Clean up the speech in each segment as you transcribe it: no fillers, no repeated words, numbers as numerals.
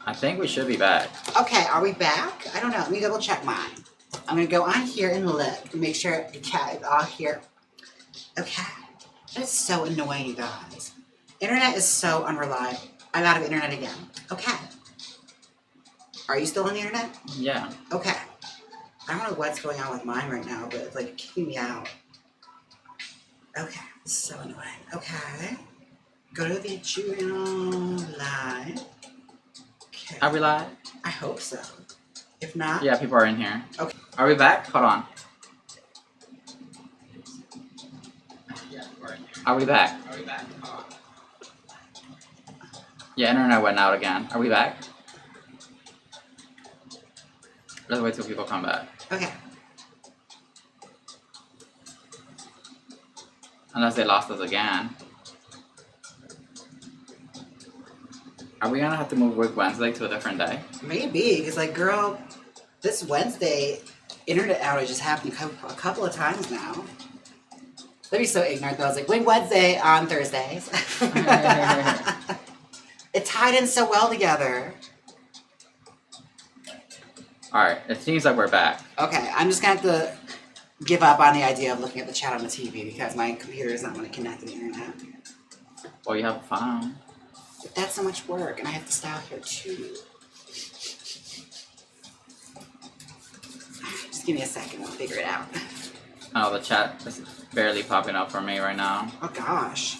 I think we should be back. Okay, are we back? I don't know. Let me double check mine. I'm going to go on here and look and make sure the cat is all here. Okay. That is so annoying, you guys. Internet is so unreliable. I'm out of internet again. Okay. Are you still on the internet? Yeah. Okay. I don't know what's going on with mine right now, but it's like kicking me out. Okay. This is so annoying. Okay. Go to the channel live. Okay. Are we live? I hope so. If not... Yeah, people are in here. Okay. Are we back? Hold on. Are we back? Are we back? Hold on. Yeah, internet went out again. Are we back? Let's wait till people come back. Okay. Unless they lost us again. Are we gonna have to move Work Wednesday to a different day? Maybe, because like, girl, this Wednesday, internet outage has happened a couple of times now. That'd be so ignorant though. I was like, Wing Wednesday on Thursdays. It tied in so well together. Alright, it seems like we're back. Okay, I'm just gonna have to give up on the idea of looking at the chat on the TV because my computer is not going to connect to the internet. Well, you have a phone. But that's so much work, and I have to stay out here too. Just give me a second, I'll figure it out. Oh, the chat is barely popping up for me right now. Oh gosh,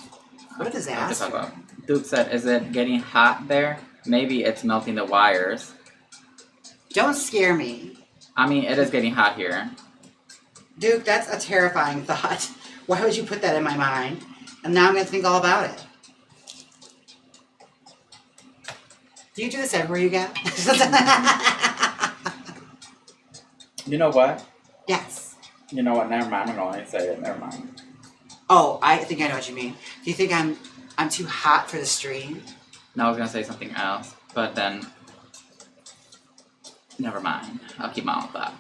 what a disaster. Duke said, is it getting hot there? Maybe it's melting the wires. Don't scare me. I mean, it is getting hot here. Duke, that's a terrifying thought. Why would you put that in my mind? And now I'm going to think all about it. Do you do this everywhere you go? You know what? Yes. You know what? Never mind. I'm going to say it. Never mind. Oh, I think I know what you mean. Do you think I'm too hot for the stream? No, I was going to say something else, but then... Never mind. I'll keep my own thoughts.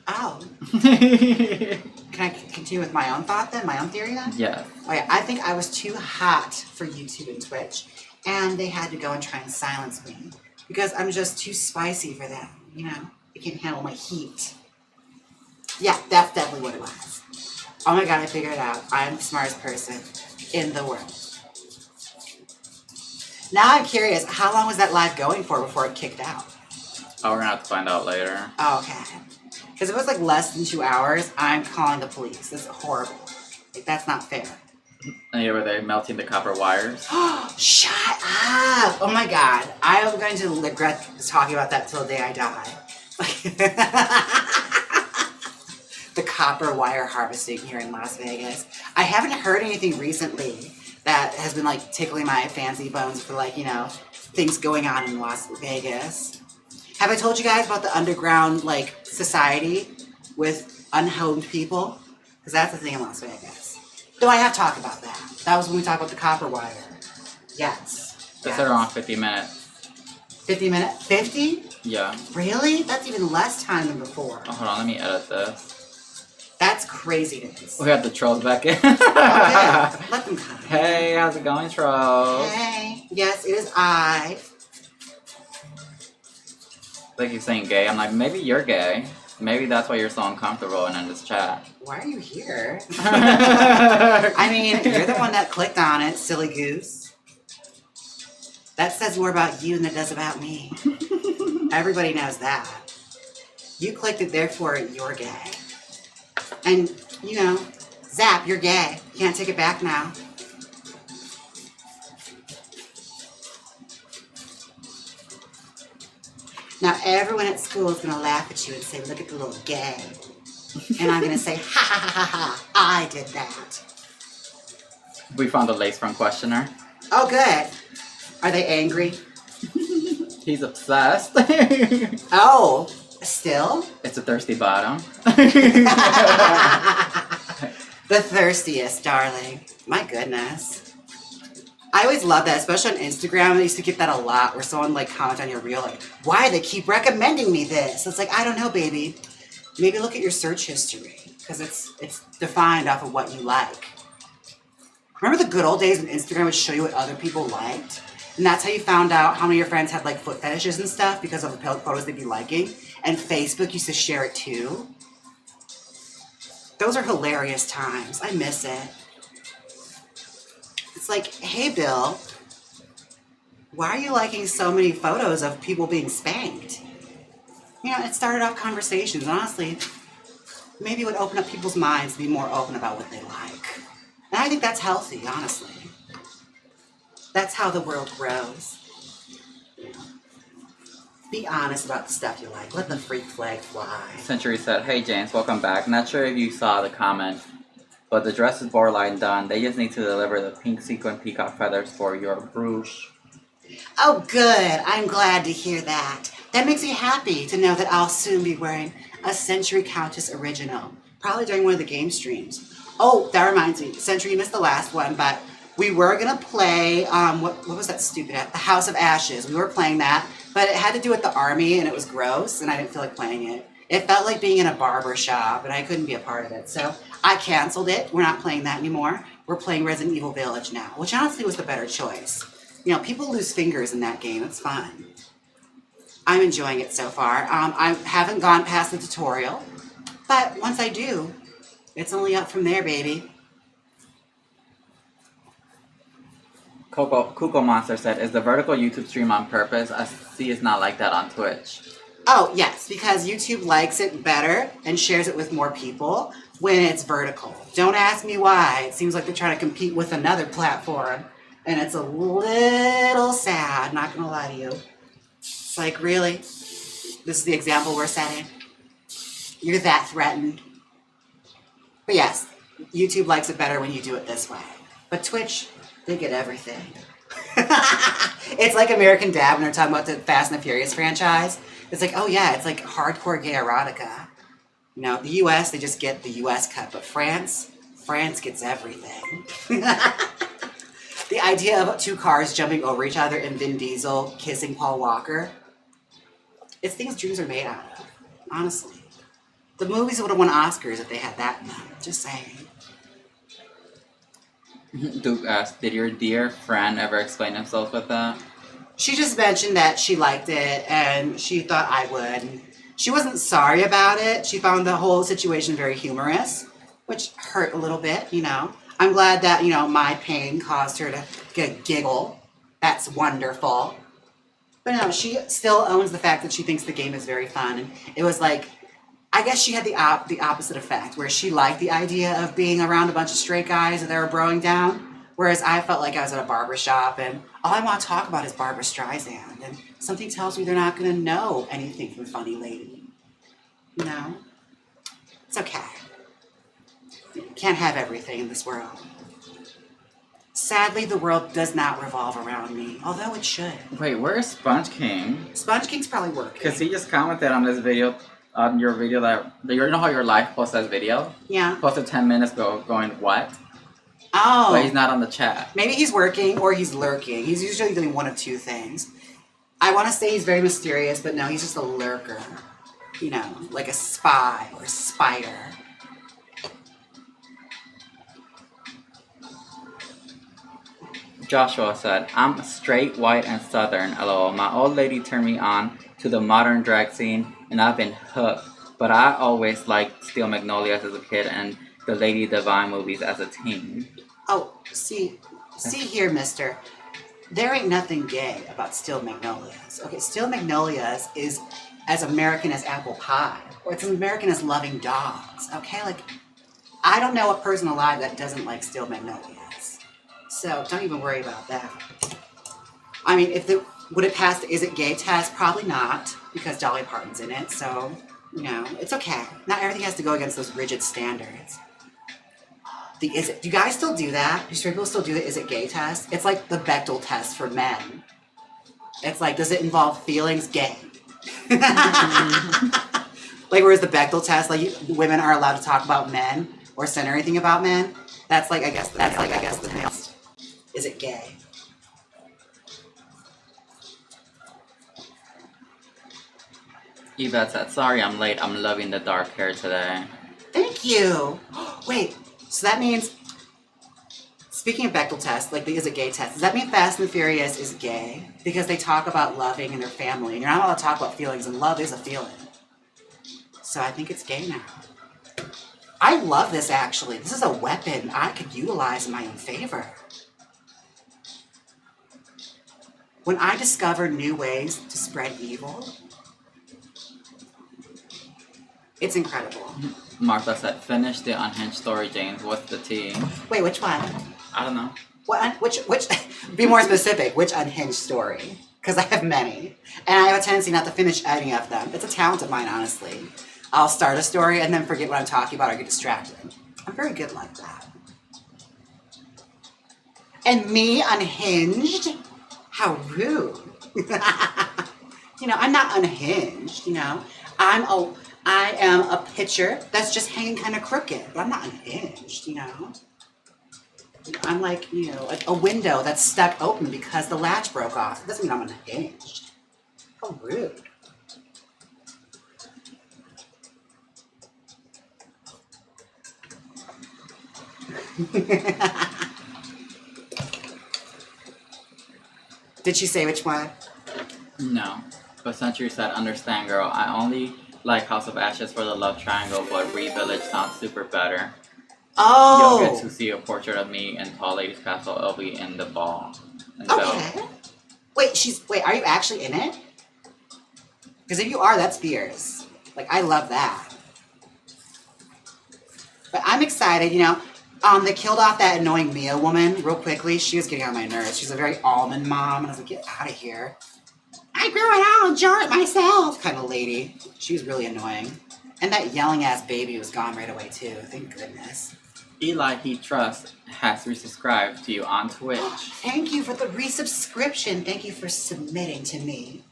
Oh. Can I continue with my own thought then? My own theory then? Yes. Okay, I think I was too hot for YouTube and Twitch. And they had to go and try and silence me. Because I'm just too spicy for them. You know? They can't handle my heat. Yeah, that's definitely what it was. Oh my god, I figured it out. I'm the smartest person in the world. Now I'm curious, how long was that live going for before it kicked out? Oh, we're gonna have to find out later. Oh, okay. Because if it was like less than 2 hours, I'm calling the police. This is horrible. Like, that's not fair. And here were they melting the copper wires? Shut up! Oh my god. I am going to regret talking about that till the day I die. The copper wire harvesting here in Las Vegas. I haven't heard anything recently that has been like tickling my fancy bones for like, you know, things going on in Las Vegas. Have I told you guys about the underground like society with unhomed people? Because that's the thing in Las Vegas. Do I have to talk about that? That was when we talked about the copper wire. Yes. They said around 50 minutes. 50 minutes? 50? Yeah. Really? That's even less time than before. Oh, hold on, let me edit this. That's craziness. We got the trolls back in. Okay. Let them come. Hey, how's it going, trolls? Hey. Yes, it is I. They keep saying gay. I'm like, maybe you're gay. Maybe that's why you're so uncomfortable and in this chat. Why are you here? I mean, you're the one that clicked on it, silly goose. That says more about you than it does about me. Everybody knows that. You clicked it, therefore you're gay. And, you know, zap, you're gay. You can't take it back now. Now everyone at school is going to laugh at you and say, look at the little gay. And I'm going to say, ha ha ha ha ha, I did that. We found the lace front questioner. Oh, good. Are they angry? He's obsessed. Oh, still? It's a thirsty bottom. The thirstiest, darling. My goodness. I always love that, especially on Instagram. I used to get that a lot, where someone like comment on your reel, like, why they keep recommending me this? It's like, I don't know, baby. Maybe look at your search history, because it's defined off of what you like. Remember the good old days when Instagram would show you what other people liked? And that's how you found out how many of your friends had like foot fetishes and stuff because of the photos they'd be liking. And Facebook used to share it too. Those are hilarious times. I miss it. It's like, hey Bill, why are you liking so many photos of people being spanked? You know, it started off conversations. Honestly, maybe it would open up people's minds to be more open about what they like. And I think that's healthy, honestly. That's how the world grows. You know, be honest about the stuff you like. Let the freak flag fly. Century said, hey James, welcome back. Not sure if you saw the comment, but the dress is borderline done. They just need to deliver the pink sequin peacock feathers for your brooch. Oh, good. I'm glad to hear that. That makes me happy to know that I'll soon be wearing a Century Countess original, probably during one of the game streams. Oh, that reminds me. Century, you missed the last one, but we were going to play, what was that stupid app? The House of Ashes. We were playing that, but it had to do with the army, and it was gross, and I didn't feel like playing it. It felt like being in a barber shop, and I couldn't be a part of it, so I canceled it. We're not playing that anymore. We're playing Resident Evil Village now, which honestly was the better choice. You know, people lose fingers in that game. It's fun. I'm enjoying it so far. I haven't gone past the tutorial, but once I do, it's only up from there, baby. Cuckoo Monster said, is the vertical YouTube stream on purpose? I see it's not like that on Twitch. Oh, yes, because YouTube likes it better and shares it with more people when it's vertical. Don't ask me why. It seems like they're trying to compete with another platform, and it's a little sad, not gonna lie to you. It's like, really? This is the example we're setting? You're that threatened? But yes, YouTube likes it better when you do it this way. But Twitch, they get everything. It's like American Dad when they're talking about the Fast and the Furious franchise. It's like, oh yeah, it's like hardcore gay erotica. You know, the US, they just get the US cut, but France gets everything. The idea of two cars jumping over each other and Vin Diesel kissing Paul Walker, it's things dreams are made out of, honestly. The movies would have won Oscars if they had that in them, just saying. Duke asked, did your dear friend ever explain themselves with that? She just mentioned that she liked it and she thought I would. She wasn't sorry about it. She found the whole situation very humorous, which hurt a little bit, you know. I'm glad that, you know, my pain caused her to get a giggle. That's wonderful. But no, she still owns the fact that she thinks the game is very fun. And it was like, I guess she had the opposite effect, where she liked the idea of being around a bunch of straight guys that they were broing down, whereas I felt like I was at a barber shop and all I want to talk about is Barbra Streisand, and something tells me they're not going to know anything from Funny Lady. You know? It's okay. You can't have everything in this world. Sadly, the world does not revolve around me, although it should. Wait, where's Sponge King? Sponge King's probably working. Because he just commented on this video, on your video that, you know how your life post as video? Yeah. Posted 10 minutes ago going, what? Oh. But he's not on the chat. Maybe he's working or he's lurking. He's usually doing one of two things. I want to say he's very mysterious, but no, he's just a lurker. You know, like a spy or a spider. Joshua said, I'm straight, white, and southern, lol. My old lady turned me on to the modern drag scene, and I've been hooked. But I always liked Steel Magnolias as a kid and the Lady Divine movies as a teen. Oh, see here, mister. There ain't nothing gay about Steel Magnolias. Okay, Steel Magnolias is as American as apple pie. Or it's as American as loving dogs. Okay, like, I don't know a person alive that doesn't like Steel Magnolias. So don't even worry about that. I mean, would it pass the is it gay test? Probably not, because Dolly Parton's in it, so, you know, it's okay. Not everything has to go against those rigid standards. Do you guys still do that? Do straight people still do the is it gay test? It's like the Bechdel test for men. It's like, does it involve feelings? Gay. Like, whereas the Bechdel test, like, women are allowed to talk about men or center anything about men. That's like, I guess, the test. Is it gay? Yvette said, sorry I'm late, I'm loving the dark hair today. Thank you. Wait, so that means Speaking of Bechdel test, like is a gay test, does that mean Fast and the Furious is gay? Because they talk about loving and their family, and you're not allowed to talk about feelings, and love is a feeling. So I think it's gay now. I love this, actually. This is a weapon I could utilize in my own favor. When I discover new ways to spread evil, it's incredible. Martha said, finish the unhinged story, James. What's the tea? Wait, which one? I don't know. What? Which? Be more specific. Which unhinged story? Because I have many, and I have a tendency not to finish any of them. It's a talent of mine, honestly. I'll start a story and then forget what I'm talking about or get distracted. I'm very good like that. And me, unhinged? How rude. You know, I'm not unhinged, you know. I am a pitcher that's just hanging kind of crooked, but I'm not unhinged, you know. I'm like, you know, a window that's stuck open because the latch broke off. It doesn't mean I'm unhinged. How rude. Did she say which one? No. But Century said, understand, girl. I only like House of Ashes for the love triangle, but Re-Village sounds super better. Oh! You'll get to see a portrait of me in Tall Ladies Castle. It'll be in the ball. And okay. Wait, are you actually in it? Because if you are, that's fierce. Like, I love that. But I'm excited, you know. They killed off that annoying Mia woman real quickly. She was getting on my nerves. She's a very almond mom, and I was like, get out of here. I grew it out and jar it myself kind of lady. She was really annoying. And that yelling ass baby was gone right away too. Thank goodness. Eli He Trust has resubscribed to you on Twitch. Thank you for the resubscription. Thank you for submitting to me.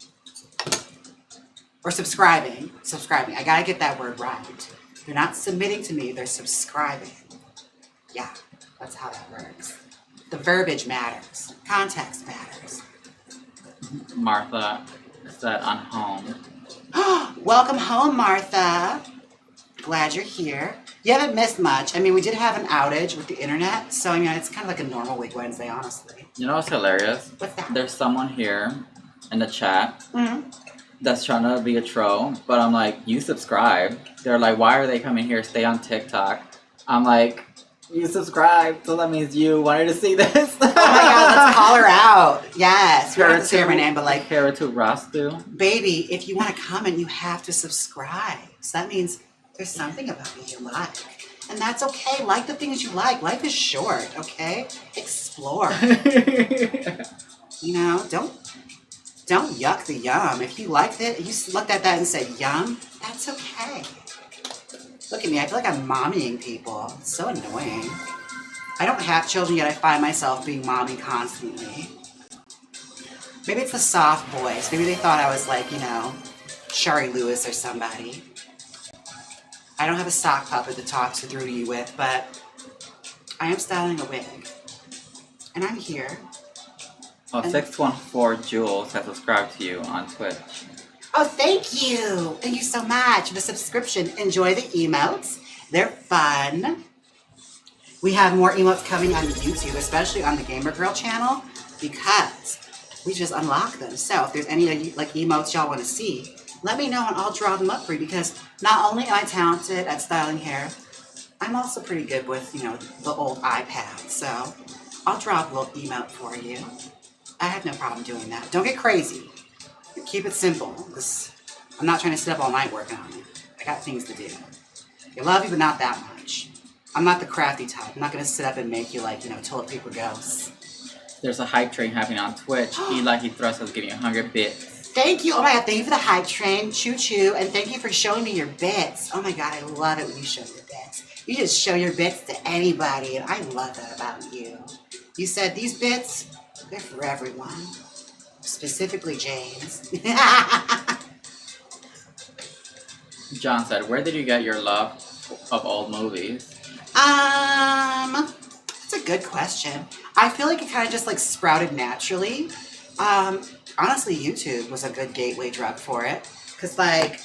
Or subscribing. Subscribing. I gotta get that word right. They're not submitting to me, they're subscribing. Yeah, that's how that works. The verbiage matters. Context matters. Martha said on home. Welcome home, Martha. Glad you're here. You haven't missed much. I mean, we did have an outage with the internet, so I mean, it's kind of like a normal week Wednesday, honestly. You know what's hilarious? What's that? There's someone here in the chat that's trying to be a troll, but I'm like, you subscribe. They're like, why are they coming here? Stay on TikTok. I'm like, you subscribed, so that means you wanted to see this. Oh my god, let's call her out. Yes, we don't have to say her name, but like, Haratu Rastu. baby, if you want to comment, you have to subscribe. So that means there's something about me you like. And that's okay. Like the things you like. Life is short, okay? Explore. You know, don't yuck the yum. If you liked it, you looked at that and said yum, that's okay. Look at me, I feel like I'm mommying people. It's so annoying. I don't have children yet, I find myself being mommy constantly. Maybe it's the soft voice. Maybe they thought I was like, you know, Shari Lewis or somebody. I don't have a sock puppet to talk through to you with, but I am styling a wig. And I'm here. Oh, 614 Jules has subscribed to you on Twitch. Oh, thank you. Thank you so much for the subscription. Enjoy the emotes. They're fun. We have more emotes coming on YouTube, especially on the Gamer Girl channel, because we just unlocked them. So if there's any like emotes y'all want to see, let me know and I'll draw them up for you, because not only am I talented at styling hair, I'm also pretty good with, you know, the old iPad. So I'll draw up a little emote for you. I have no problem doing that. Don't get crazy. Keep it simple, because I'm not trying to sit up all night working on it. I got things to do. I love you, but not that much. I'm not the crafty type. I'm not going to sit up and make you like, you know, toilet paper ghosts. There's a hype train happening on Twitch. Eli He Thrust is giving you 100 bits. Thank you. Oh my god, thank you for the hype train. Choo choo. And thank you for showing me your bits. Oh my god, I love it when you show your bits. You just show your bits to anybody, and I love that about you. You said these bits, they're for everyone. Specifically Jaymes. John said, where did you get your love of old movies? That's a good question. I feel like it kind of just like sprouted naturally. Honestly, YouTube was a good gateway drug for it. Cause like,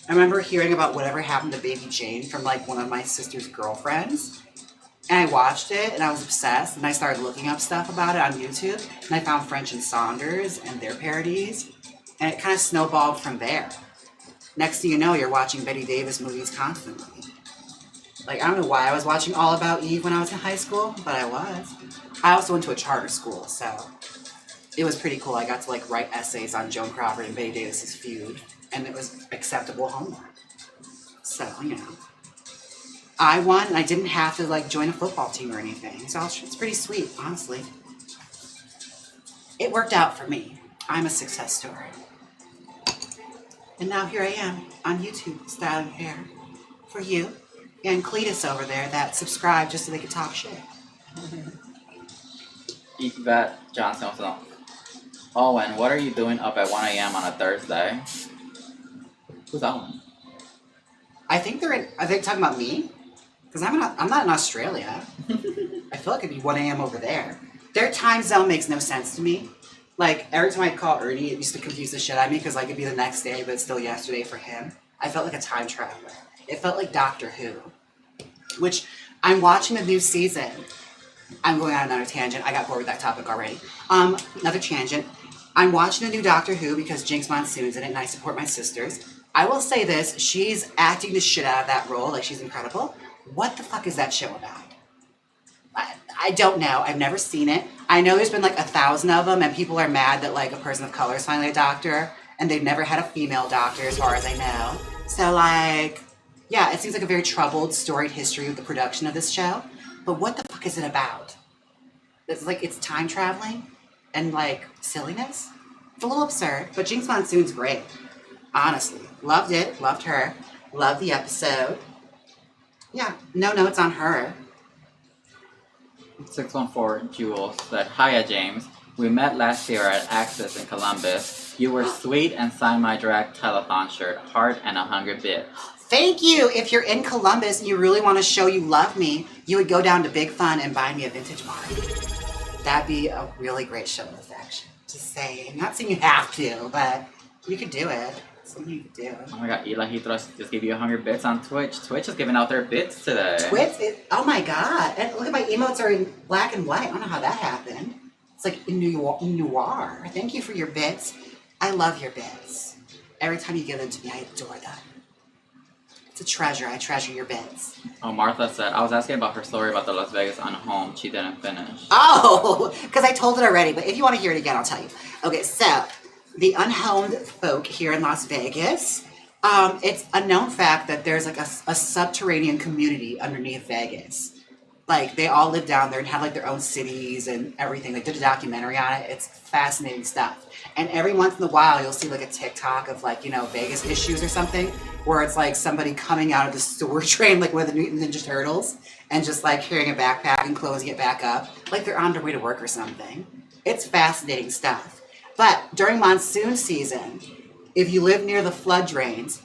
I remember hearing about whatever happened to Baby Jane from like one of my sister's girlfriends. And I watched it and I was obsessed and I started looking up stuff about it on YouTube and I found French and Saunders and their parodies and it kind of snowballed from there. Next thing you know, you're watching Betty Davis movies constantly. Like, I don't know why I was watching All About Eve when I was in high school, but I was. I also went to a charter school, so it was pretty cool. I got to like write essays on Joan Crawford and Betty Davis's feud and it was acceptable homework. So, you know. I won, and I didn't have to like join a football team or anything. So it's pretty sweet, honestly. It worked out for me. I'm a success story. And now here I am on YouTube styling hair for you and Cletus over there that subscribed just so they could talk shit. Yvette Johnson. Owen, what are you doing up at 1 a.m. on a Thursday? Who's Owen? I think are they talking about me? Because I'm not in Australia. I feel like it'd be 1 a.m. over there. Their time zone makes no sense to me. Like, every time I'd call Ernie, it used to confuse the shit out of me because, like, it'd be the next day, but it's still yesterday for him. I felt like a time traveler. It felt like Doctor Who. Which, I'm watching the new season. I'm going on another tangent. I got bored with that topic already. Another tangent. I'm watching the new Doctor Who because Jaymes Monsoon's in it, and I support my sisters. I will say this. She's acting the shit out of that role. Like, she's incredible. What the fuck is that show about? I don't know. I've never seen it. I know there's been like 1,000 of them and people are mad that like a person of color is finally a doctor and they've never had a female doctor as far as I know. So like, yeah, it seems like a very troubled, storied history of the production of this show. But what the fuck is it about? It's like, it's time traveling and like silliness. It's a little absurd, but Jaymes Monsoon's great. Honestly. Loved it. Loved her. Loved the episode. Yeah, no notes on her. 614 Jules said, Hiya James. We met last year at Access in Columbus. You were sweet and signed my drag telethon shirt, heart and 100 bits. Thank you. If you're in Columbus and you really want to show you love me, you would go down to Big Fun and buy me a vintage body. That'd be a really great show of affection. Just saying. Not saying you have to, but you could do it. Something you could do. Oh my god, Eli just gave you 100 bits on Twitch. Twitch is giving out their bits today. Oh my god. And look at my emotes are in black and white. I don't know how that happened. It's like noir. Thank you for your bits. I love your bits. Every time you give them to me, I adore them. It's a treasure. I treasure your bits. Oh, Martha said, I was asking about her story about the Las Vegas Unhomed. She didn't finish. Oh, because I told it already. But if you want to hear it again, I'll tell you. Okay, so the unhomed folk here in Las Vegas, it's a known fact that there's like a subterranean community underneath Vegas. Like, they all live down there and have like their own cities and everything. They did a documentary on it. It's fascinating stuff. And every once in a while, you'll see like a TikTok of like, you know, Vegas issues or something, where it's like somebody coming out of the sewer train, like one of the Ninja Turtles, and just like carrying a backpack and closing it back up, like they're on their way to work or something. It's fascinating stuff. But during monsoon season, if you live near the flood drains,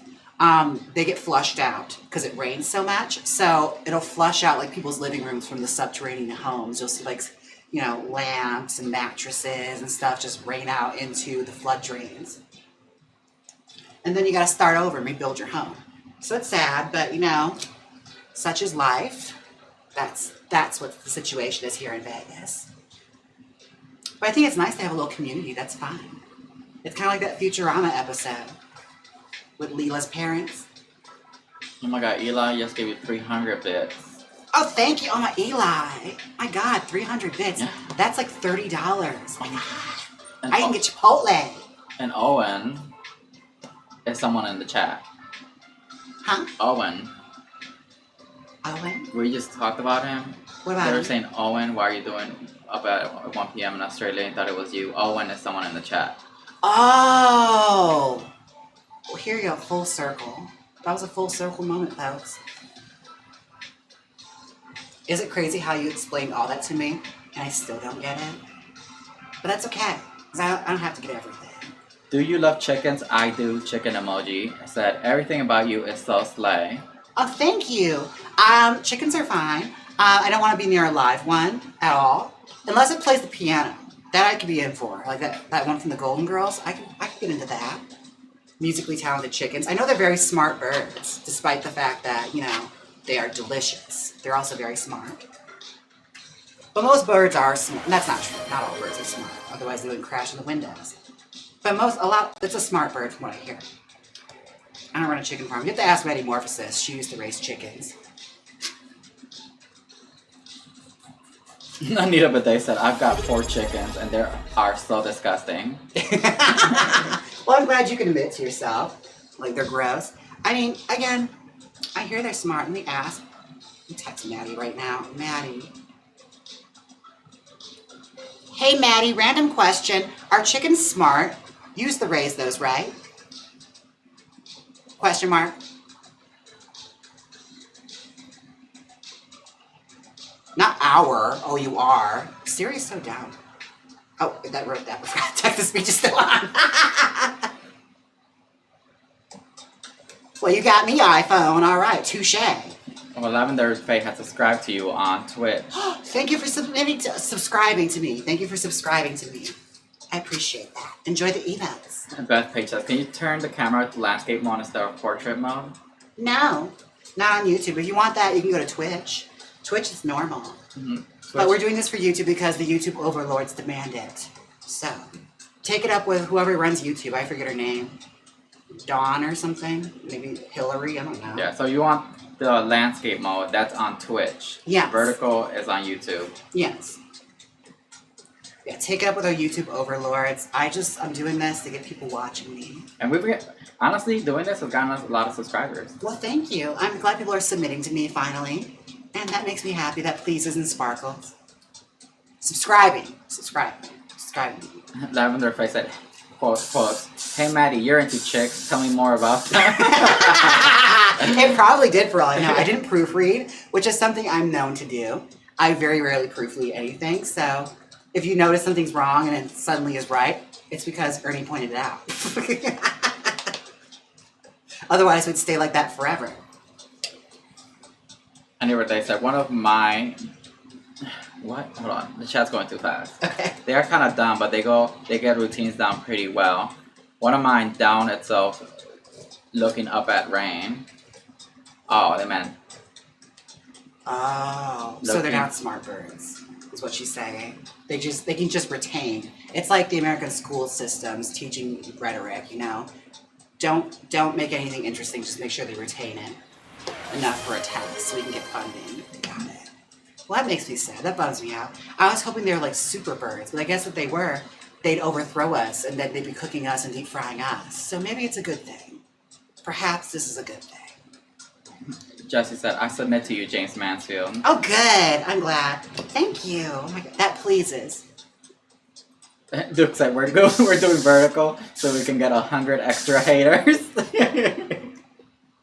they get flushed out because it rains so much. So it'll flush out like people's living rooms from the subterranean homes. You'll see like, you know, lamps and mattresses and stuff just rain out into the flood drains. And then you got to start over and rebuild your home. So it's sad, but you know, such is life. That's what the situation is here in Vegas. But I think it's nice to have a little community. That's fine. It's kind of like that Futurama episode with Leela's parents. Oh my god, Eli just gave you 300 bits. Oh, thank you. Oh my, Eli. My god, 300 bits. Yeah. That's like $30. Oh my god. And I can get Chipotle. And Owen is someone in the chat. Huh? Owen. Owen? We just talked about him. What about They were him? saying, Owen, why are you doing up at 1 p.m. in Australia? And thought it was you. Owen is someone in the chat. Oh. Well, here you go. Full circle. That was a full circle moment, folks. Is it crazy how you explained all that to me and I still don't get it? But that's okay, because I don't have to get everything. Do you love chickens? I do. Chicken emoji. I said, everything about you is so slay. Oh, thank you. Chickens are fine. I don't want to be near a live one at all, unless it plays the piano. That I could be in for, like that one from the Golden Girls. I could get into that. Musically talented chickens. I know they're very smart birds, despite the fact that, you know, they are delicious. They're also very smart. But most birds are smart. That's not true. Not all birds are smart. Otherwise, they wouldn't crash in the windows. But it's a smart bird from what I hear. I don't run a chicken farm. You have to ask Metamorphosis. She used to raise chickens. Anita Bidet said, I've got 4 chickens and they are so disgusting. Well, I'm glad you can admit to yourself. Like, they're gross. I mean, again, I hear they're smart. Let me ask. I'm texting Maddie right now. Maddie. Hey, Maddie, random question. Are chickens smart? You used to raise those, right? Question mark. Not our. Oh, you are. Siri's so down. Oh, that wrote that. Text-to-speech is still on. Well, you got me, iPhone. All right, touche. Well, Lavender Faye has subscribed to you on Twitch. Thank you for subscribing to me. Thank you for subscribing to me. I appreciate that. Enjoy the emails. Beth Page says, can you turn the camera to landscape mode instead of portrait mode? No, not on YouTube. If you want that, you can go to Twitch. Twitch is normal. Mm-hmm. But we're doing this for YouTube because the YouTube overlords demand it. So, take it up with whoever runs YouTube. I forget her name. Dawn or something? Maybe Hillary? I don't know. Yeah, so you want the landscape mode, that's on Twitch. Yes. Vertical is on YouTube. Yes. Yeah, take it up with our YouTube overlords. I'm doing this to get people watching me. And honestly, doing this has gotten us a lot of subscribers. Well, thank you. I'm glad people are submitting to me finally. And that makes me happy. That pleases and sparkles. Subscribing. Lavender Face said, quote, hey Maddie, you're into chicks. Tell me more about that. It probably did for all I know. I didn't proofread, which is something I'm known to do. I very rarely proofread anything. So if you notice something's wrong and it suddenly is right, it's because Ernie pointed it out. Otherwise, it would stay like that forever. Anyway, they said one of my what? Hold on, the chat's going too fast. Okay. They are kind of dumb, but they get routines down pretty well. One of mine down itself, looking up at rain. Oh, they meant. Oh, so they're not smart birds, is what she's saying. They can just retain. It's like the American school systems teaching rhetoric. You know, don't make anything interesting. Just make sure they retain it enough for a test so we can get funding. Got it. Well, that makes me sad. That bums me out. I was hoping they were like super birds, but I guess if they were, they'd overthrow us and then they'd be cooking us and deep frying us. So maybe it's a good thing. Perhaps this is a good thing. Jesse said, I submit to you, Jaymes Mansfield. Oh, good. I'm glad. Thank you. Oh my God. That pleases. Duke said, we're doing vertical so we can get 100 extra haters.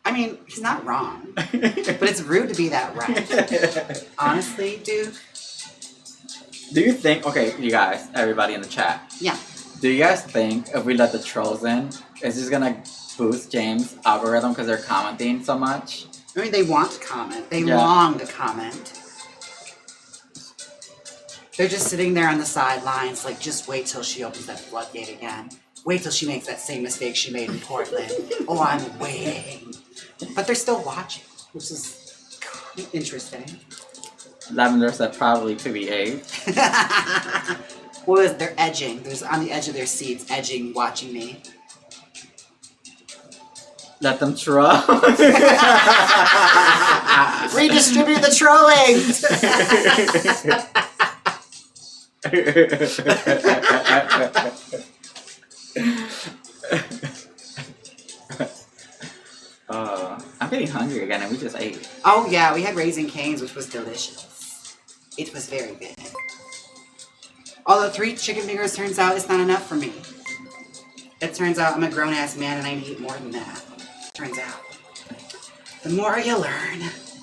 I mean, he's not wrong. But it's rude to be that right. Honestly, Duke. Do you think, okay, you guys, everybody in the chat. Yeah. Do you guys think if we let the trolls in, it's just going to boost Jaymes' algorithm because they're commenting so much? I mean, they want to comment. They long to comment. They're just sitting there on the sidelines, like, just wait till she opens that floodgate again. Wait till she makes that same mistake she made in Portland. Oh, I'm waiting. But they're still watching, which is interesting. Lavender said probably to be 8. What is they're edging. There's on the edge of their seats, edging, watching me. Let them troll. Redistribute the trolling. I'm getting hungry again, and we just ate. Oh yeah, we had Raising Cane's, which was delicious. It was very good. Although 3 chicken fingers turns out it's not enough for me. It turns out I'm a grown-ass man and I need more than that. Turns out. The more you learn.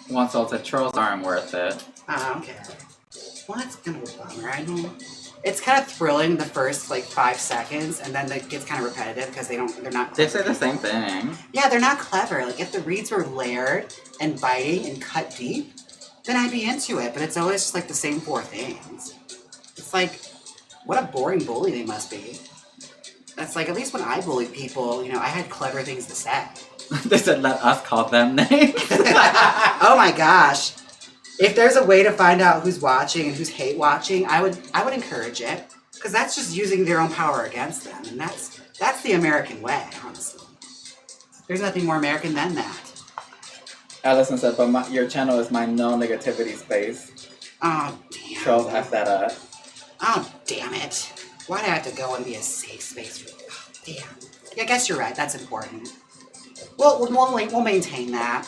One soul said trolls aren't worth it. Oh, okay. Well, that's kind of a bummer. It's kind of thrilling the first like 5 seconds, and then it gets kind of repetitive because they're not. They say the same thing. Yeah, they're not clever. Like if the reads were layered and biting and cut deep, then I'd be into it. But it's always just like the same 4 things. It's like, what a boring bully they must be. That's like, at least when I bullied people, you know, I had clever things to say. They said let us call them names. Oh my gosh. If there's a way to find out who's watching and who's hate watching, I would encourage it, because that's just using their own power against them, and that's the American way, honestly. There's nothing more American than that. Allison said, but your channel is my no negativity space. Oh, damn. Trolls F that up. Oh, damn it. Why'd I have to go and be a safe space for you? Oh, damn. Yeah, I guess you're right. That's important. Well, we'll maintain that.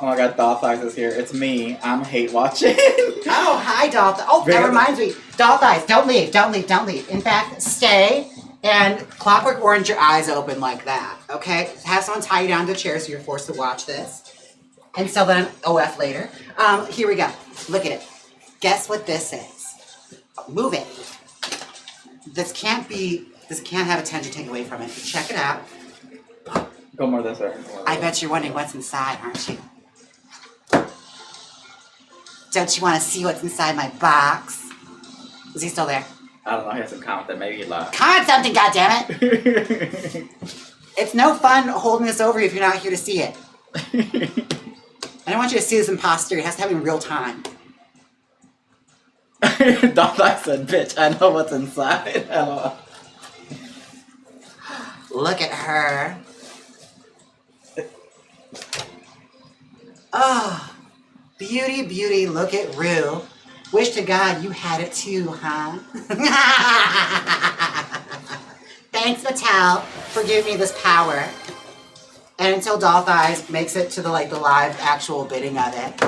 Oh my god, Doll Thighs is here. It's me. I'm hate watching. Oh, hi, Doll Thighs. Oh, that reminds me. Doll Thighs, don't leave, don't leave, don't leave. In fact, stay and Clockwork Orange your eyes open like that, okay? Have someone tie you down to a chair so you're forced to watch this. And sell that on OF later. Here we go. Look at it. Guess what this is? Move it. This can't have attention taken away from it. Check it out. Go more this way. I bet you're wondering what's inside, aren't you? Don't you want to see what's inside my box? Is he still there? I don't know, he has some comment that maybe he left. Comment something, goddammit! It's no fun holding this over you if you're not here to see it. I don't want you to see this imposter. It has to happen in real time. Doll Thighs said, bitch, I know what's inside. LOL. Look at her. Oh, beauty, beauty, look at Rue. Wish to God you had it too, huh? Thanks, Mattel, for giving me this power. And until Doll Thighs makes it to the live actual bidding of it,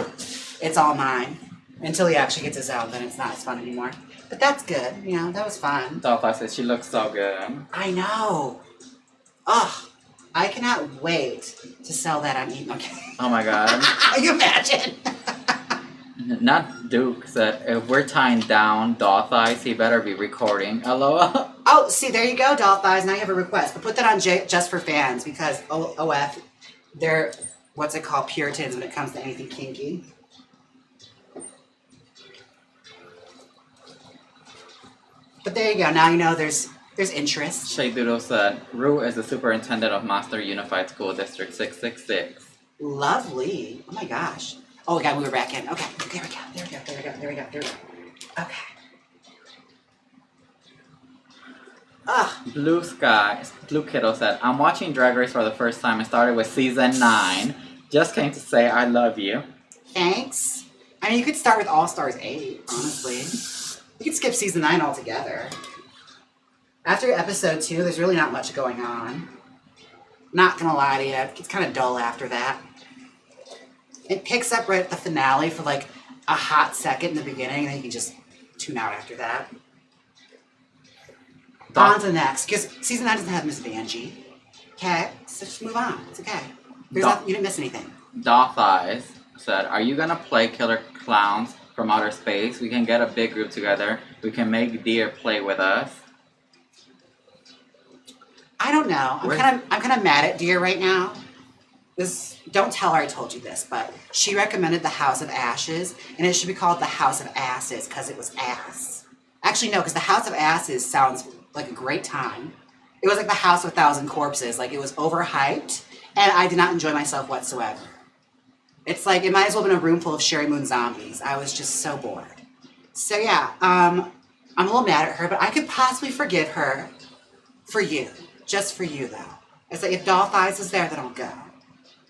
it's all mine. Until he actually gets his out, then it's not as fun anymore. But that's good, you know, that was fun. Doll Thighs said, she looks so good. I know. Ugh. I cannot wait to sell that on eBay. Okay. Oh my god. Can you imagine? Not Duke said, if we're tying down Doll Thighs, he better be recording. LOL. Oh, see, there you go, Doll Thighs. Now you have a request. But put that on just for fans, because OF, they're, what's it called, Puritans when it comes to anything kinky. But there you go. Now you know there's interest. Shay Doodle said, Rue is the superintendent of Monster Unified School District 666. Lovely. Oh my gosh. Oh, God, we were back in. Okay, there we go. Okay. Ugh. Blue Kiddo said, I'm watching Drag Race for the first time. I started with season 9. Just came to say I love you. Thanks. I mean, you could start with All Stars 8, honestly. You could skip season 9 altogether. After episode 2, there's really not much going on. Not gonna lie to you, it's kind of dull after that. It picks up right at the finale for like a hot second in the beginning, and then you can just tune out after that. On to the next, because season 9 doesn't have Miss Vanjie. Okay, so just move on. It's okay. You didn't miss anything. Doll Thighs said, are you gonna play Killer Clowns from Outer Space? We can get a big group together. We can make Deer play with us. I don't know. I'm kind of mad at Deer right now. Don't tell her I told you this, but she recommended the House of Ashes, and it should be called the House of Asses because it was ass. Actually, no, because the House of Asses sounds like a great time. It was like the House of 1,000 Corpses. Like, it was overhyped, and I did not enjoy myself whatsoever. It's like, it might as well have been a room full of Sherry Moon zombies. I was just so bored. So yeah, I'm a little mad at her, but I could possibly forgive her for you. Just for you, though. It's like, if Doll Thighs is there, then I'll go.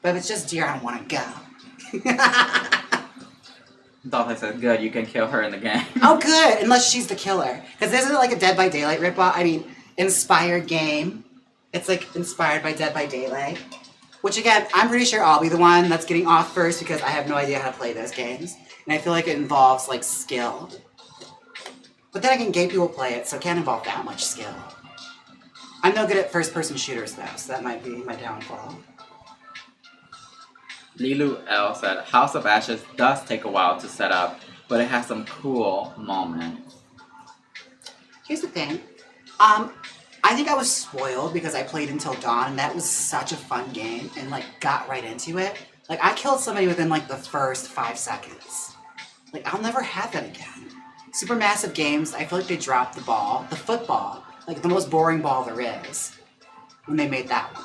But if it's just Deer, I don't want to go. Doll Thighs said, good, you can kill her in the game. Oh, good, unless she's the killer. Because this isn't like a Dead by Daylight ripoff. I mean, inspired game. It's like inspired by Dead by Daylight. Which, again, I'm pretty sure I'll be the one that's getting off first because I have no idea how to play those games. And I feel like it involves, like, skill. But then again, gay people play it, so it can't involve that much skill. I'm no good at first-person shooters, though, so that might be my downfall. Lilu L said, House of Ashes does take a while to set up, but it has some cool moments. Here's the thing. I think I was spoiled because I played Until Dawn, and that was such a fun game, and, like, got right into it. Like, I killed somebody within, like, the first 5 seconds. Like, I'll never have that again. Supermassive games, I feel like they dropped the ball. The football. Like, the most boring ball there is. When they made that one.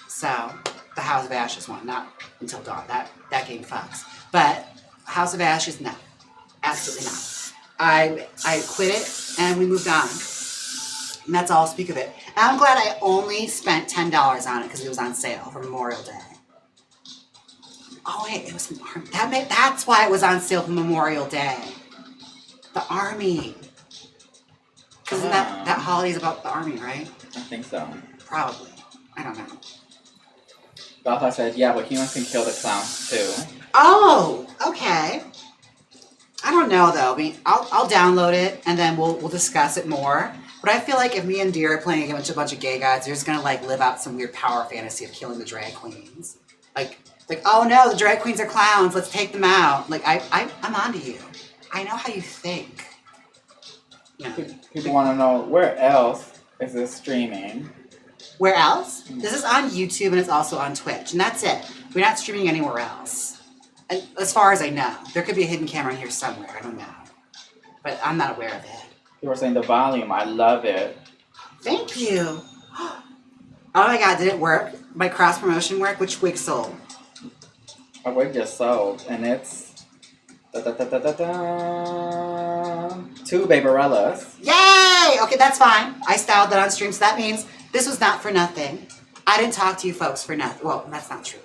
So, the House of Ashes one, not Until Dawn. That game fucks. But, House of Ashes, no. Absolutely not. I quit it and we moved on. And that's all I'll speak of it. And I'm glad I only spent $10 on it because it was on sale for Memorial Day. Oh wait, it was that's why it was on sale for Memorial Day. The Army. Because that holiday is about the Army, right? I think so. Probably. I don't know. Bella said, yeah, but humans can kill the clowns too. Oh, okay. I don't know though. I mean, I'll download it and then we'll discuss it more. But I feel like if me and Deer are playing against a bunch of gay guys, they're just gonna like live out some weird power fantasy of killing the drag queens. Like, oh no, the drag queens are clowns. Let's take them out. Like, I'm onto you. I know how you think. You know. People want to know where else is this streaming? Where else? This is on YouTube and it's also on Twitch, and that's it. We're not streaming anywhere else. And as far as I know, there could be a hidden camera in here somewhere. I don't know, but I'm not aware of it. People are saying the volume. I love it. Thank you. Oh my God, did it work? My cross promotion work? Which wig sold? A wig just sold, and it's 2 Babarellas. Yay! Okay, that's fine. I styled that on stream, so that means this was not for nothing. I didn't talk to you folks for nothing. Well, that's not true.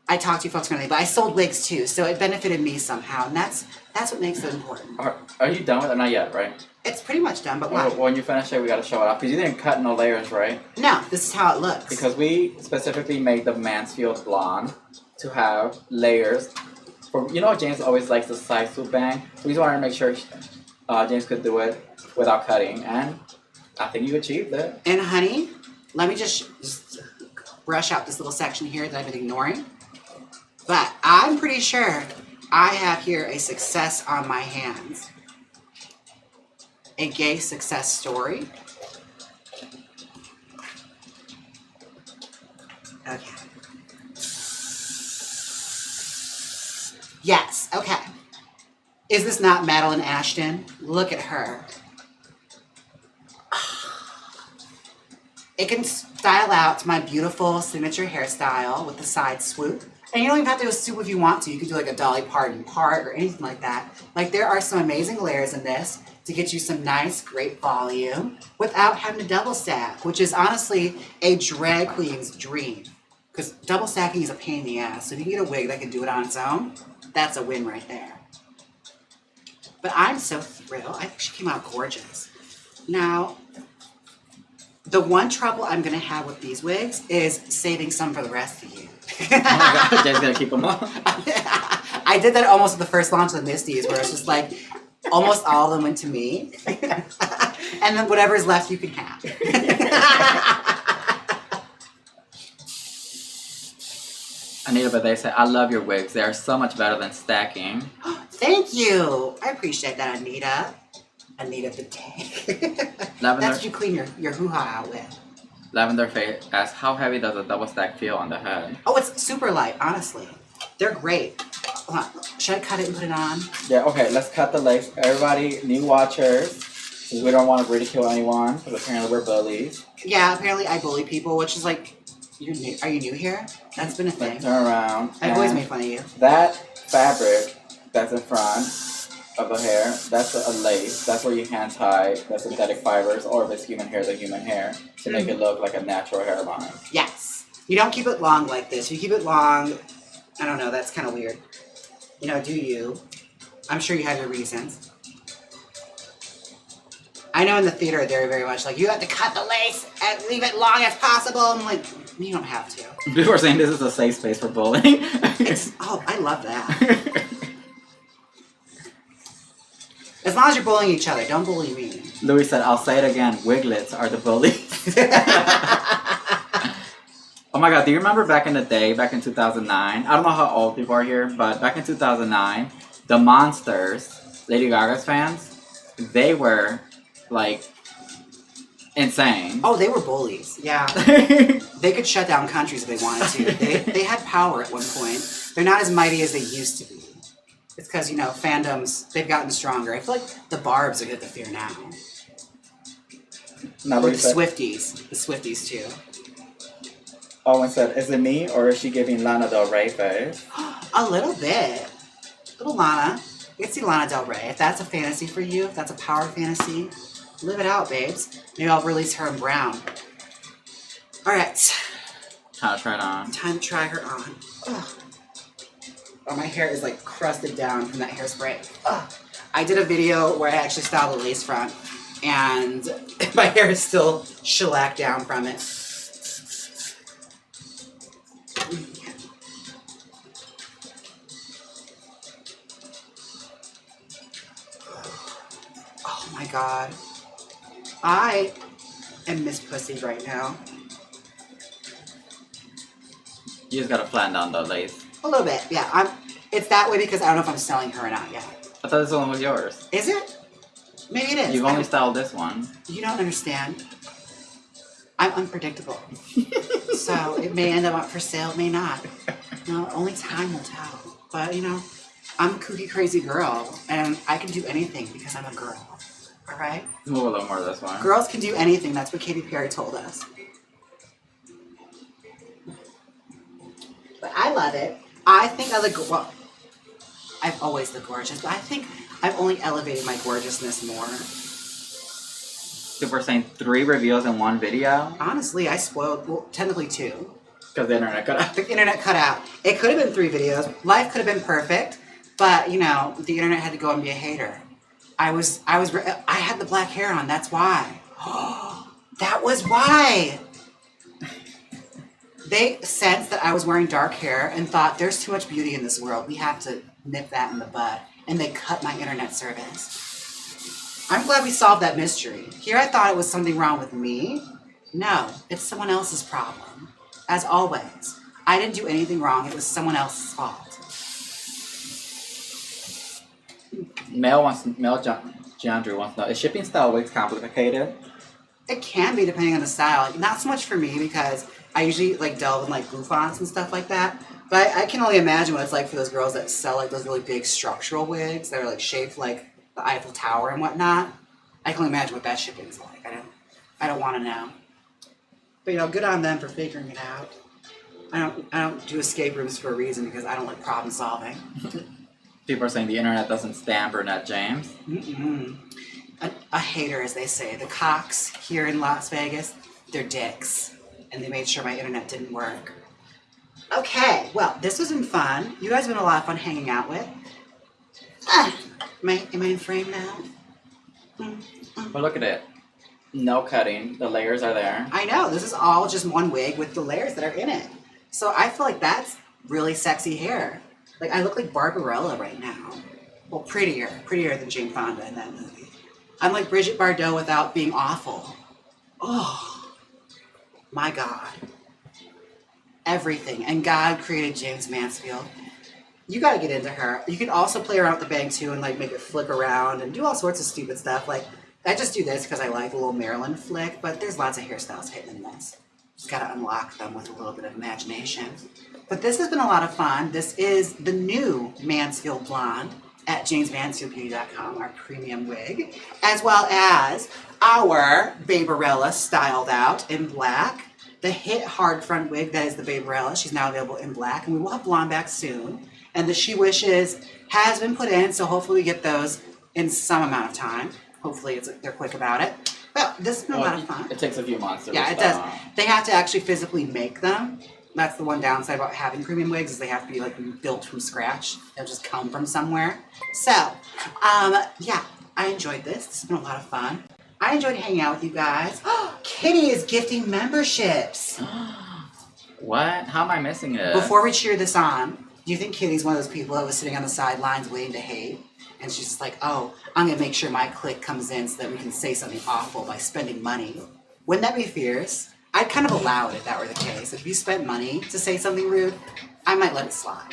I talked to you folks for nothing, but I sold wigs too, so it benefited me somehow, and that's what makes it important. Are you done with it? Not yet, right? It's pretty much done, but what? When you finish it, we gotta show it off, because you didn't cut no layers, right? No, this is how it looks. Because we specifically made the Mansfield blonde to have layers. You know, Jaymes always likes the side swoop bang. We just wanted to make sure Jaymes could do it without cutting, and I think you achieved it. And honey, let me just brush out this little section here that I've been ignoring. But I'm pretty sure I have here a success on my hands. A gay success story. Okay. Yes, okay. Is this not Madeline Ashton? Look at her. It can style out to my beautiful signature hairstyle with the side swoop. And you don't even have to do a swoop if you want to. You could do like a Dolly Parton part or anything like that. Like, there are some amazing layers in this to get you some nice, great volume without having to double stack, which is honestly a drag queen's dream. Because double stacking is a pain in the ass. So if you get a wig that can do it on its own, that's a win right there. But I'm so thrilled. I think she came out gorgeous. Now, the one trouble I'm going to have with these wigs is saving some for the rest of you. Oh my God, Jay's gonna keep them up. I did that almost with the first launch of the Misties, where it's just like, almost all of them went to me. And then whatever's left you can have. Anita, but they say, I love your wigs. They are so much better than stacking. Thank you. I appreciate that, Anita. Anita Bidet. That's what you clean your hoo-ha out with. Lavender Face asks, how heavy does a double stack feel on the head? Oh, it's super light, honestly. They're great. Hold on. Should I cut it and put it on? Yeah, okay, let's cut the lace. Everybody, new watchers, because we don't want to ridicule anyone, because apparently we're bullies. Yeah, apparently I bully people, which is like, are you new here? That's been a thing. Let's turn around. I've always made fun of you. That fabric that's in front of the hair, that's a lace. That's where you hand tie the synthetic fibers, or if it's human hair, the human hair, to make it look like a natural hairline. Yes. You don't keep it long like this. You keep it long, I don't know, that's kind of weird. You know, do you? I'm sure you have your reasons. I know in the theater they're very much like, you have to cut the lace and leave it long as possible. I'm like, you don't have to. People are saying this is a safe space for bullying. Oh, I love that. As long as you're bullying each other, don't bully me. Louis said, I'll say it again, wiglets are the bullies. Oh my God, do you remember back in the day, back in 2009? I don't know how old people are here, but back in 2009, the Monsters, Lady Gaga's fans, they were, like, insane. Oh, they were bullies. Yeah. They could shut down countries if they wanted to. They had power at one point. They're not as mighty as they used to be. It's because, you know, fandoms, they've gotten stronger. I feel like the Barbs are good at the fear now. Or the Swifties. The Swifties, too. Owen said, is it me, or is she giving Lana Del Rey face? A little bit. Little Lana. You can see Lana Del Rey. If that's a fantasy for you, if that's a power fantasy, live it out, babes. Maybe I'll release her in brown. All right. Time to try it on. Time to try her on. Ugh. Oh, my hair is like crusted down from that hairspray. Ugh. I did a video where I actually styled a lace front, and my hair is still shellacked down from it. Oh my god. I am Miss Pussy right now. You just gotta flatten down the lace. A little bit, yeah. It's that way because I don't know if I'm selling her or not yet. I thought this one was yours. Is it? Maybe it is. You've only styled this one. You don't understand. I'm unpredictable. So it may end up for sale, it may not. Only time will tell. But, I'm a kooky, crazy girl, and I can do anything because I'm a girl. All right? Move a little more of this one. Girls can do anything. That's what Katy Perry told us. But I love it. I think well, I've always looked gorgeous, but I think I've only elevated my gorgeousness more. People are saying 3 reveals in 1 video. Honestly, I spoiled, well, technically 2. Because the internet cut out. The internet cut out. It could have been 3 videos. Life could have been perfect, but, the internet had to go and be a hater. I had the black hair on, that's why. That was why! They sensed that I was wearing dark hair and thought, there's too much beauty in this world. We have to nip that in the bud. And they cut my internet service. I'm glad we solved that mystery. Here I thought it was something wrong with me. No, it's someone else's problem. As always, I didn't do anything wrong. It was someone else's fault. Jandrew wants to know, is shipping style wigs complicated? It can be depending on the style. Not so much for me because I usually delve in bouffants and stuff like that. But I can only imagine what it's like for those girls that sell those really big structural wigs that are shaped like the Eiffel Tower and whatnot. I can only imagine what that shipping is like. I don't want to know. But good on them for figuring it out. I don't do escape rooms for a reason because I don't like problem solving. People are saying the internet doesn't stand Brunette Jaymes. Mm-mm. A hater, as they say. The cocks here in Las Vegas, they're dicks. And they made sure my internet didn't work. Okay, well, this has been fun. You guys have been a lot of fun hanging out with. Am I in frame now? But look at it. No cutting. The layers are there. I know. This is all just one wig with the layers that are in it. So I feel like that's really sexy hair. I look like Barbarella right now. Well, prettier than Jane Fonda in that movie. I'm like Bridget Bardot without being awful. Oh, my God. Everything. And God created Jaymes Mansfield. You got to get into her. You can also play around with the bang too and make it flick around and do all sorts of stupid stuff. I just do this because I like a little Maryland flick, but there's lots of hairstyles hidden in this. Just got to unlock them with a little bit of imagination. But this has been a lot of fun. This is the new Mansfield Blonde at jaymesmansfieldbeauty.com, our premium wig, as well as our Barbarella styled out in black. The hit hard front wig that is the Barbarella. She's now available in black, and we will have blonde back soon. And the She Wishes has been put in, so hopefully we get those in some amount of time. Hopefully they're quick about it. Well, this has been a lot of fun. It takes a few months to it does. They have to actually physically make them. That's the one downside about having premium wigs is they have to be built from scratch. They'll just come from somewhere. So, yeah, I enjoyed this. This has been a lot of fun. I enjoyed hanging out with you guys. Kitty is gifting memberships. What? How am I missing it? Before we cheer this on, do you think Kitty's one of those people that was sitting on the sidelines waiting to hate? And she's just like, oh, I'm going to make sure my clique comes in so that we can say something awful by spending money. Wouldn't that be fierce? I'd kind of allow it if that were the case. If you spent money to say something rude, I might let it slide.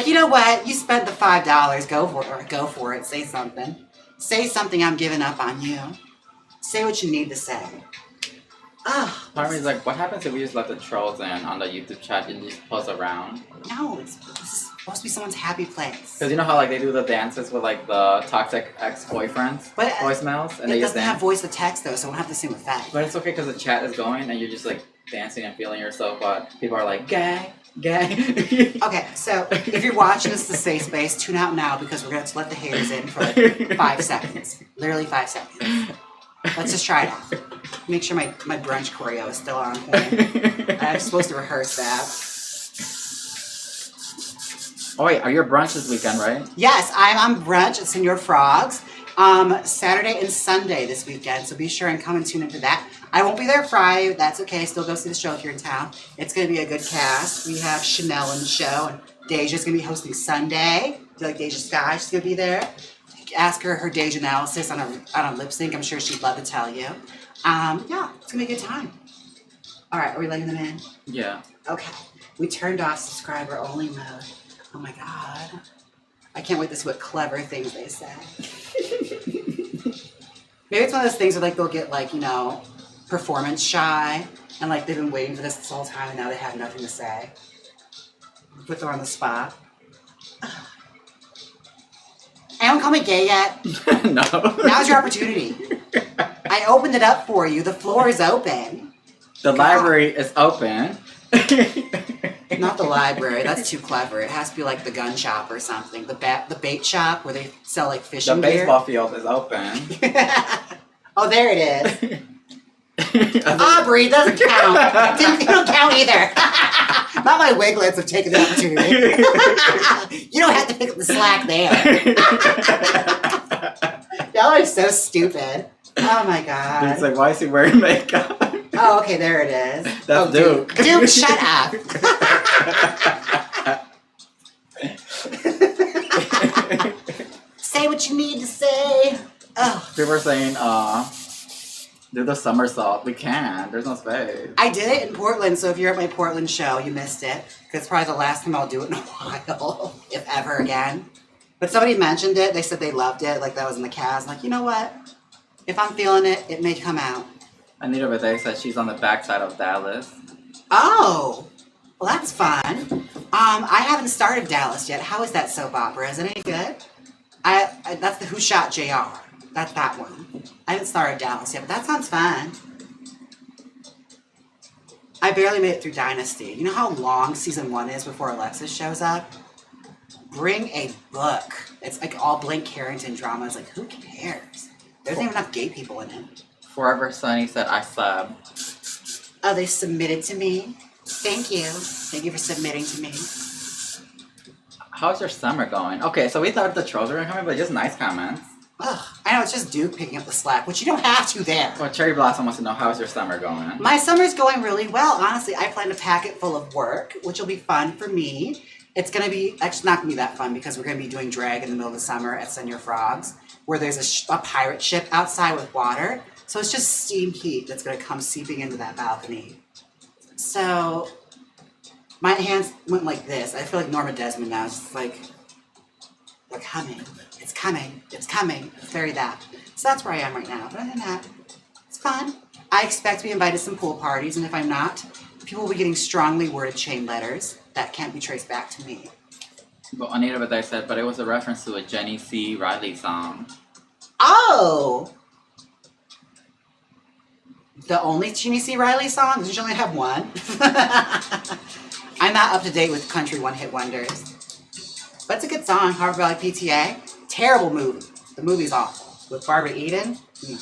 You know what? You spent the $5. Go for it. Say something. Say something. I'm giving up on you. Say what you need to say. Oh. Part of me is what happens if we just let the trolls in on the YouTube chat and just buzz around? No, this is supposed to be someone's happy place. Because you know how they do the dances with the toxic ex-boyfriends voicemails, and it doesn't have voice to text though, so it won't have the same effect. But it's okay because the chat is going and you're just dancing and feeling yourself, but people are like, gay, Gay. Okay, so if you're watching this the safe space, tune out now because we're going to let the haters in for like 5 seconds. Literally 5 seconds. Let's just try it out. Make sure my brunch choreo is still on point. I'm supposed to rehearse that. Oh wait, are your brunch this weekend, right? Yes, I'm on brunch at Senor Frogs Saturday and Sunday this weekend, so be sure and come and tune into that. I won't be there Friday, that's okay. Still go see the show if you're in town. It's going to be a good cast. We have Chanel in the show, and Deja's going to be hosting Sunday. Do you like Deja Sky? She's going to be there. Ask her Deja analysis on a lip sync. I'm sure she'd love to tell you. Yeah, it's going to be a good time. All right, are we letting them in? Yeah. Okay. We turned off subscriber only mode. Oh my God. I can't wait to see what clever things they say. Maybe it's one of those things where like they'll get like, you know, performance shy and like they've been waiting for this whole time and now they have nothing to say. Put them on the spot. Anyone call me gay yet? No. Now's your opportunity. I opened it up for you. The floor is open. The library is open. Not the library. That's too clever. It has to be like the gun shop or something. The bait shop where they sell like fishing The gear. baseball field is open. Oh, there it is. Aubrey doesn't count. You don't count either. Not my wiglets have taken the opportunity. You don't have to pick up the slack there. Y'all are so stupid. Oh my God. It's like, why is he wearing makeup? Oh, okay, there it is. That's Duke. Duke, shut up. Say what you need to say. Oh. People were saying, do the somersault. We can't. There's no space. I did it in Portland, so if you're at my Portland show, you missed it. Because it's probably the last time I'll do it in a while, if ever again. But somebody mentioned it. They said they loved it. Like, that was in the cast. I'm like, you know what? If I'm feeling it, it may come out. Anita Bethea said she's on the backside of Dallas. Oh, well, that's fun. I haven't started Dallas yet. How is that soap opera? Is it any good? That's the Who Shot JR. That's that one. I haven't started Dallas yet, but that sounds fun. I barely made it through Dynasty. You know how long season 1 is before Alexis shows up? Bring a book. It's like all Blake Carrington drama. It's like, who cares? There's not even enough gay people in it. Forever Sunny said, I sub. Oh, they submitted to me? Thank you. Thank you for submitting to me. How's your summer going? Okay, so we thought the trolls were coming, but just nice comments. Ugh, I know, it's just Duke picking up the slack, which you don't have to there. Well, Cherry Blossom wants to know, how's your summer going? My summer's going really well. Honestly, I plan to pack it full of work, which will be fun for me. It's going to be, actually not going to be that fun because we're going to be doing drag in the middle of the summer at Senor Frogs, where there's a pirate ship outside with water. So it's just steam heat that's going to come seeping into that balcony. So my hands went like this. I feel like Norma Desmond now. It's just like, they're coming. It's coming. It's coming. It's very that. So that's where I am right now. But other than that, it's fun. I expect to be invited to some pool parties, and if I'm not, people will be getting strongly worded chain letters that can't be traced back to me. But Anita Bethea said, but it was a reference to a Jenny C. Riley song. Oh! The only Jeannie C. Riley song? Does she only have one? I'm not up to date with country one-hit wonders. But it's a good song, Harvard Valley PTA. Terrible movie. The movie's awful. With Barbara Eden,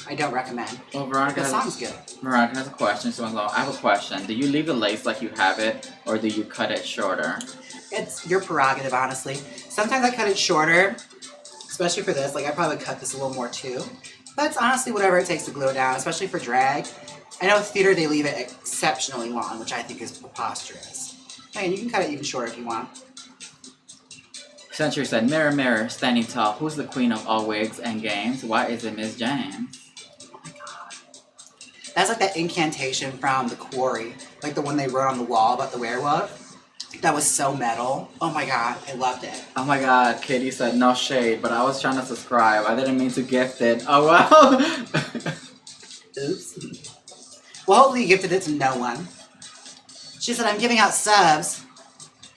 I don't recommend. Well, Veronica the song's good. Veronica has a question. She wants to know, I have a question. Do you leave the lace like you have it, or do you cut it shorter? It's your prerogative, honestly. Sometimes I cut it shorter, especially for this. Like, I probably cut this a little more, too. But it's honestly whatever it takes to glue it down, especially for drag. I know with theater, they leave it exceptionally long, which I think is preposterous. Again, you can cut it even shorter if you want. Century said, mirror, mirror, standing tall, who's the queen of all wigs and games? Why is it Miss Jaymes? Oh my god. That's like that incantation from The Quarry. Like the one they wrote on the wall about the werewolf. That was so metal. Oh my god, I loved it. Oh my god, Katie said, no shade, but I was trying to subscribe. I didn't mean to gift it. Oh well. Oops. Well, hopefully you gifted it to no one. She said, I'm giving out subs,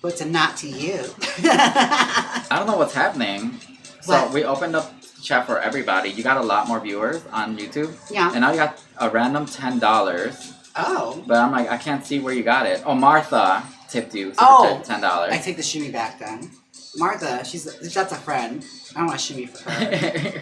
but to not to you. I don't know what's happening. So What? we opened up chat for everybody. You got a lot more viewers on YouTube. Yeah. And now you got a random $10. Oh. But I'm like, I can't see where you got it. Oh, Martha. tipped you Oh, $10. I take the shimmy back then. Martha, that's a friend. I don't want to shimmy for her.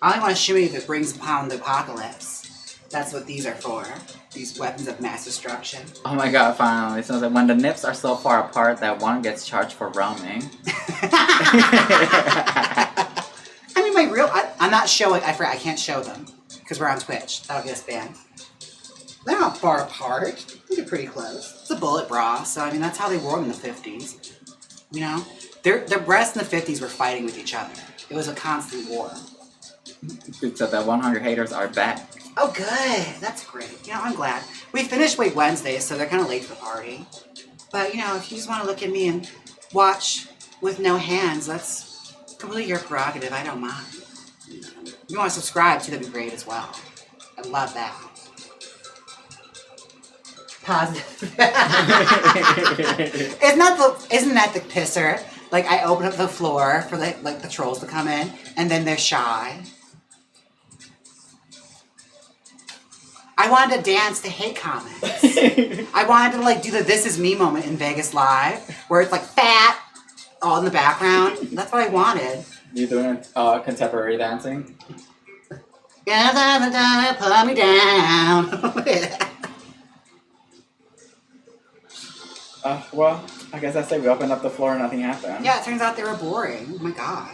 I only want to shimmy if it brings upon the apocalypse. That's what these are for. These weapons of mass destruction. Oh my god, finally. So like when the nips are so far apart that one gets charged for roaming. I mean, I'm not showing, I forgot, I can't show them. Because we're on Twitch. That'll get us banned. They're not far apart. They're pretty close. It's a bullet bra, so I mean, that's how they wore them in the 50s. You know? Their breasts in the 50s were fighting with each other. It was a constant war. So the 100 haters are back. Oh, good. That's great. You know, I'm glad. We finished Wait Wednesday, so they're kind of late to the party. But, you know, if you just want to look at me and watch with no hands, that's completely your prerogative. I don't mind. If you want to subscribe, too, that'd be great as well. I love that. Positive. Isn't that the pisser? Like, I open up the floor for the trolls to come in, and then they're shy. I wanted to dance to hate comments. I wanted to do the "This Is Me" moment in Vegas Live, where it's fat, all in the background. That's what I wanted. You doing contemporary dancing? Put me down. Well, I guess I say we opened up the floor and nothing happened. Yeah, it turns out they were boring. Oh my god.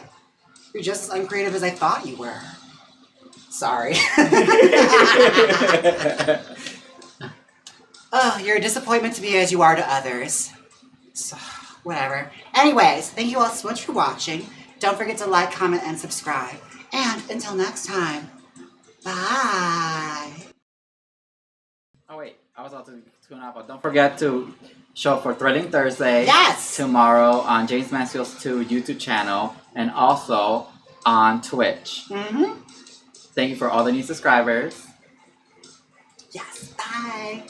You're just as uncreative as I thought you were. Sorry. Oh, you're a disappointment to me as you are to others. So, whatever. Anyways, thank you all so much for watching. Don't forget to like, comment, and subscribe. And until next time, bye. Oh wait, I was about to tune out, but don't forget to show up for Thrilling Thursday. Yes! Tomorrow on Jaymes Mansfield's 2 YouTube channel and also on Twitch. Mm-hmm. Thank you for all the new subscribers. Yes, bye.